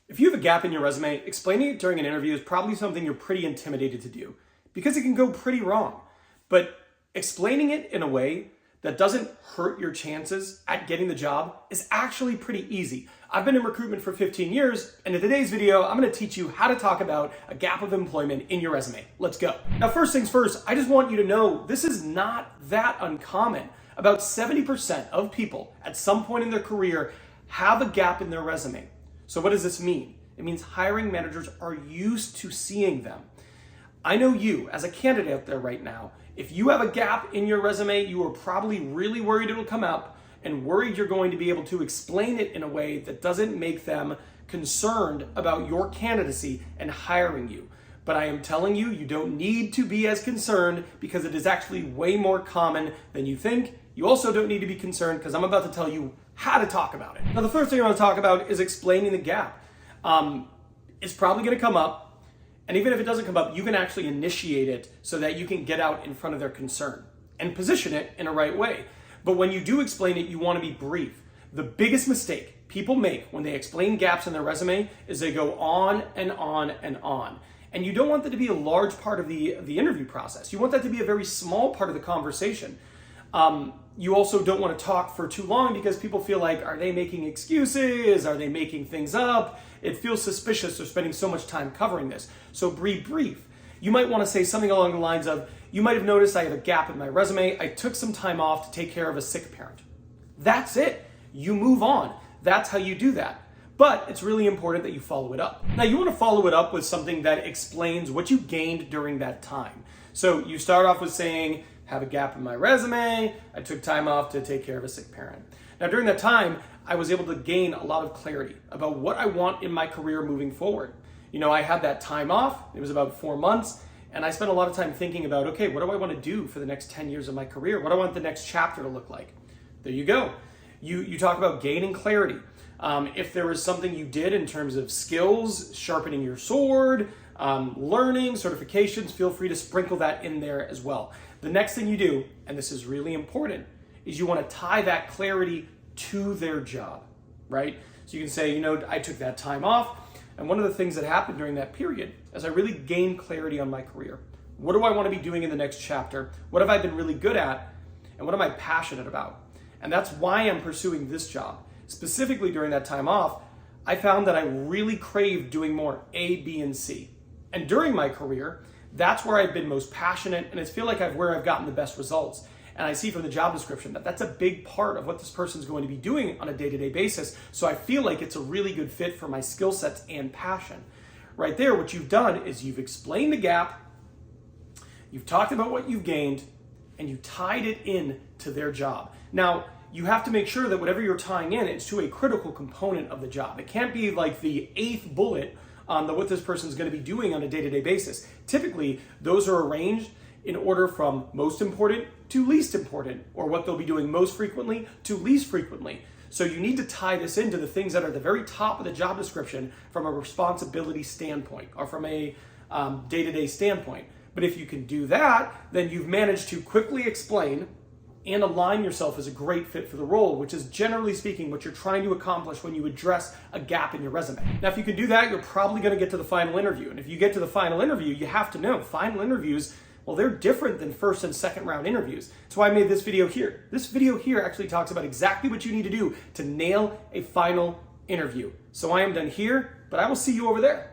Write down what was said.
If you have a gap in your resume, explaining it during an interview is probably something you're pretty intimidated to do because it can go pretty wrong. But explaining it in a way that doesn't hurt your chances at getting the job is actually pretty easy. I've been in recruitment for 15 years, and in today's video, I'm gonna teach you how to talk about a gap of employment in your resume. Let's go. Now, first things first, I just want you to know this is not that uncommon. About 70% of people at some point in their career have a gap in their resume. So what does this mean? It means hiring managers are used to seeing them. I know you, as a candidate out there right now, if you have a gap in your resume, you are probably really worried it'll come up and worried you're going to be able to explain it in a way that doesn't make them concerned about your candidacy and hiring you. But I am telling you, you don't need to be as concerned because it is actually way more common than you think. You also don't need to be concerned because I'm about to tell you how to talk about it. Now, the first thing I want to talk about is explaining the gap. It's probably going to come up. And even if it doesn't come up, you can actually initiate it so that you can get out in front of their concern and position it in a right way. But when you do explain it, you want to be brief. The biggest mistake people make when they explain gaps in their resume is they go on and on and on. And you don't want that to be a large part of the interview process. You want that to be a very small part of the conversation. You also don't want to talk for too long because people feel like, are they making excuses? Are they making things up? It feels suspicious they're spending so much time covering this. So be brief. You might want to say something along the lines of, you might have noticed I have a gap in my resume. I took some time off to take care of a sick parent. That's it. You move on. That's how you do that. But it's really important that you follow it up. Now, you want to follow it up with something that explains what you gained during that time. So you start off with saying, have a gap in my resume. I took time off to take care of a sick parent. Now, during that time, I was able to gain a lot of clarity about what I want in my career moving forward. You know, I had that time off. It was about 4 months. And I spent a lot of time thinking about, okay, what do I want to do for the next 10 years of my career? What do I want the next chapter to look like? There you go. You talk about gaining clarity. If there was something you did in terms of skills, sharpening your sword, learning, certifications, feel free to sprinkle that in there as well. The next thing you do, and this is really important, is you want to tie that clarity to their job, right? So you can say, you know, I took that time off, and one of the things that happened during that period is I really gained clarity on my career. What do I want to be doing in the next chapter? What have I been really good at? And what am I passionate about? And that's why I'm pursuing this job. Specifically during that time off, I found that I really craved doing more A, B, and C. And during my career, that's where I've been most passionate, and I feel like where I've gotten the best results. And I see from the job description that that's a big part of what this person's going to be doing on a day-to-day basis. So I feel like it's a really good fit for my skill sets and passion. Right there, what you've done is you've explained the gap, you've talked about what you've gained, and you tied it in to their job. Now, you have to make sure that whatever you're tying in is to a critical component of the job. It can't be like the 8th bullet on what this person is going to be doing on a day-to-day basis. Typically, those are arranged in order from most important to least important, or what they'll be doing most frequently to least frequently. So you need to tie this into the things that are at the very top of the job description from a responsibility standpoint or from a day-to-day standpoint. But if you can do that, then you've managed to quickly explain and align yourself as a great fit for the role, which is generally speaking what you're trying to accomplish when you address a gap in your resume. Now, if you can do that, you're probably going to get to the final interview. And if you get to the final interview, you have to know final interviews, well, they're different than first and second round interviews. That's why I made this video here. This video here actually talks about exactly what you need to do to nail a final interview. So I am done here, but I will see you over there.